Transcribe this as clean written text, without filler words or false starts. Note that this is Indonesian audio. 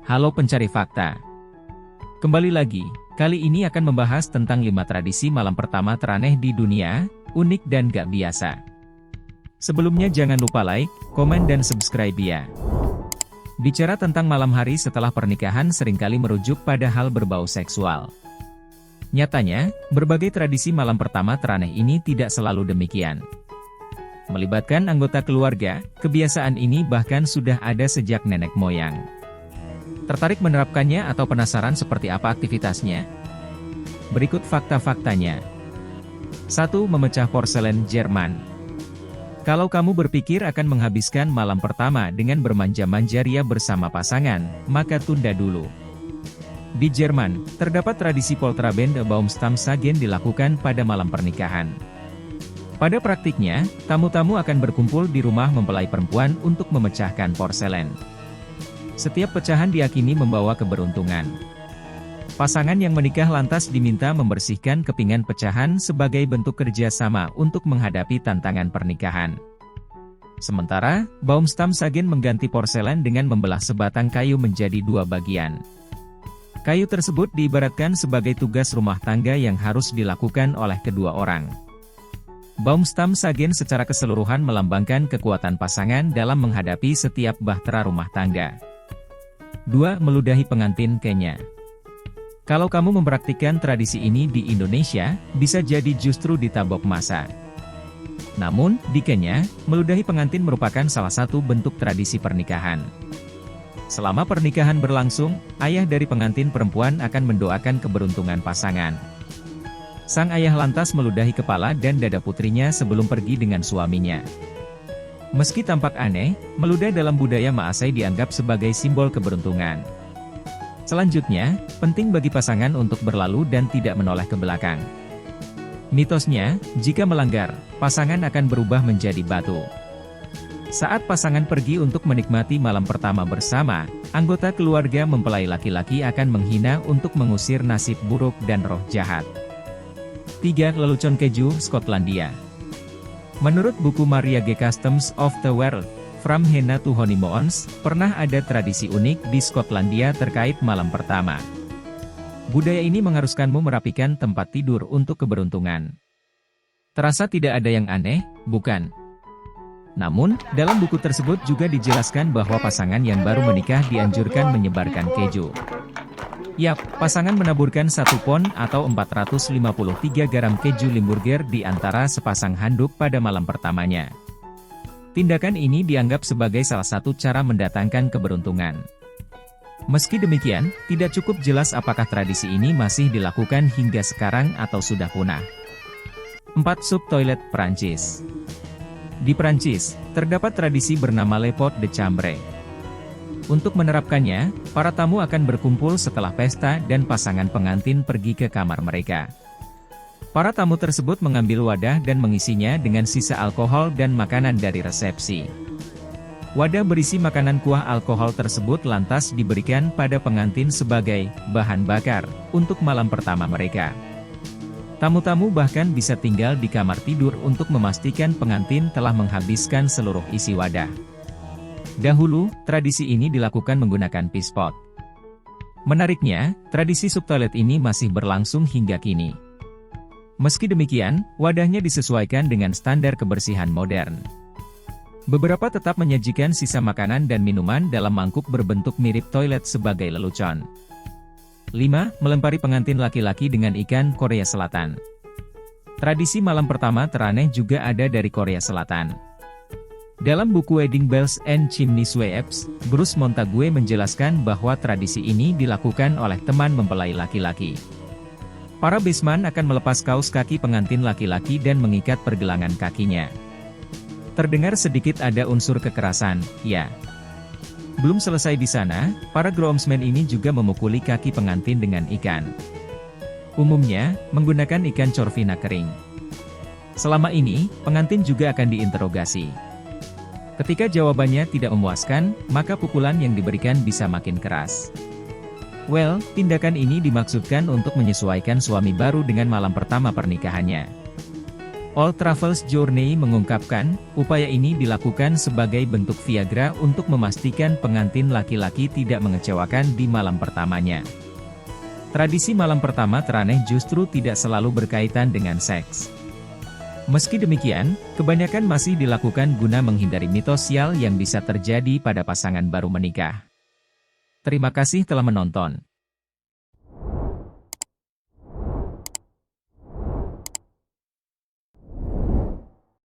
Halo pencari fakta. Kembali lagi, kali ini akan membahas tentang 5 tradisi malam pertama teraneh di dunia, unik dan gak biasa. Sebelumnya jangan lupa like, komen dan subscribe ya. Bicara tentang malam hari setelah pernikahan seringkali merujuk pada hal berbau seksual. Nyatanya, berbagai tradisi malam pertama teraneh ini tidak selalu demikian. Melibatkan anggota keluarga, kebiasaan ini bahkan sudah ada sejak nenek moyang. Tertarik menerapkannya atau penasaran seperti apa aktivitasnya? Berikut fakta-faktanya. 1. Memecah porselen Jerman. Kalau kamu berpikir akan menghabiskan malam pertama dengan bermanja-manja ria bersama pasangan, maka tunda dulu. Di Jerman, terdapat tradisi Polterabend Baumstammsagen dilakukan pada malam pernikahan. Pada praktiknya, tamu-tamu akan berkumpul di rumah mempelai perempuan untuk memecahkan porselen. Setiap pecahan diyakini membawa keberuntungan. Pasangan yang menikah lantas diminta membersihkan kepingan pecahan sebagai bentuk kerjasama untuk menghadapi tantangan pernikahan. Sementara, Baumstammsagen mengganti porselen dengan membelah sebatang kayu menjadi 2 bagian. Kayu tersebut diibaratkan sebagai tugas rumah tangga yang harus dilakukan oleh kedua orang. Baumstammsagen secara keseluruhan melambangkan kekuatan pasangan dalam menghadapi setiap bahtera rumah tangga. 2. Meludahi pengantin Kenya. Kalau kamu mempraktikkan tradisi ini di Indonesia, bisa jadi justru ditabok masa. Namun, di Kenya, meludahi pengantin merupakan salah satu bentuk tradisi pernikahan. Selama pernikahan berlangsung, ayah dari pengantin perempuan akan mendoakan keberuntungan pasangan. Sang ayah lantas meludahi kepala dan dada putrinya sebelum pergi dengan suaminya. Meski tampak aneh, meludah dalam budaya Maasai dianggap sebagai simbol keberuntungan. Selanjutnya, penting bagi pasangan untuk berlalu dan tidak menoleh ke belakang. Mitosnya, jika melanggar, pasangan akan berubah menjadi batu. Saat pasangan pergi untuk menikmati malam pertama bersama, anggota keluarga mempelai laki-laki akan menghina untuk mengusir nasib buruk dan roh jahat. 3. Lelucon keju Skotlandia. Menurut buku Maria G. Customs of the World, From Henna to Honeymoons, pernah ada tradisi unik di Skotlandia terkait malam pertama. Budaya ini mengharuskanmu merapikan tempat tidur untuk keberuntungan. Terasa tidak ada yang aneh, bukan? Namun, dalam buku tersebut juga dijelaskan bahwa pasangan yang baru menikah dianjurkan menyebarkan keju. Yap, pasangan menaburkan 1 pon atau 453 gram keju Limburger di antara sepasang handuk pada malam pertamanya. Tindakan ini dianggap sebagai salah satu cara mendatangkan keberuntungan. Meski demikian, tidak cukup jelas apakah tradisi ini masih dilakukan hingga sekarang atau sudah punah. 4. Sup toilet Prancis. Di Prancis, terdapat tradisi bernama Le Pot de Chambre. Untuk menerapkannya, para tamu akan berkumpul setelah pesta dan pasangan pengantin pergi ke kamar mereka. Para tamu tersebut mengambil wadah dan mengisinya dengan sisa alkohol dan makanan dari resepsi. Wadah berisi makanan kuah alkohol tersebut lantas diberikan pada pengantin sebagai bahan bakar untuk malam pertama mereka. Tamu-tamu bahkan bisa tinggal di kamar tidur untuk memastikan pengantin telah menghabiskan seluruh isi wadah. Dahulu, tradisi ini dilakukan menggunakan pispot. Menariknya, tradisi sup toilet ini masih berlangsung hingga kini. Meski demikian, wadahnya disesuaikan dengan standar kebersihan modern. Beberapa tetap menyajikan sisa makanan dan minuman dalam mangkuk berbentuk mirip toilet sebagai lelucon. 5. Melempari pengantin laki-laki dengan ikan Korea Selatan. Tradisi malam pertama teraneh juga ada dari Korea Selatan. Dalam buku Wedding Bells and Chimney Sweeps, Bruce Montague menjelaskan bahwa tradisi ini dilakukan oleh teman mempelai laki-laki. Para besman akan melepas kaos kaki pengantin laki-laki dan mengikat pergelangan kakinya. Terdengar sedikit ada unsur kekerasan, ya. Belum selesai di sana, para groomsmen ini juga memukuli kaki pengantin dengan ikan. Umumnya, menggunakan ikan corvina kering. Selama ini, pengantin juga akan diinterogasi. Ketika jawabannya tidak memuaskan, maka pukulan yang diberikan bisa makin keras. Well, tindakan ini dimaksudkan untuk menyesuaikan suami baru dengan malam pertama pernikahannya. All Travels Journey mengungkapkan, upaya ini dilakukan sebagai bentuk Viagra untuk memastikan pengantin laki-laki tidak mengecewakan di malam pertamanya. Tradisi malam pertama teraneh justru tidak selalu berkaitan dengan seks. Meski demikian, kebanyakan masih dilakukan guna menghindari mitos sial yang bisa terjadi pada pasangan baru menikah. Terima kasih telah menonton.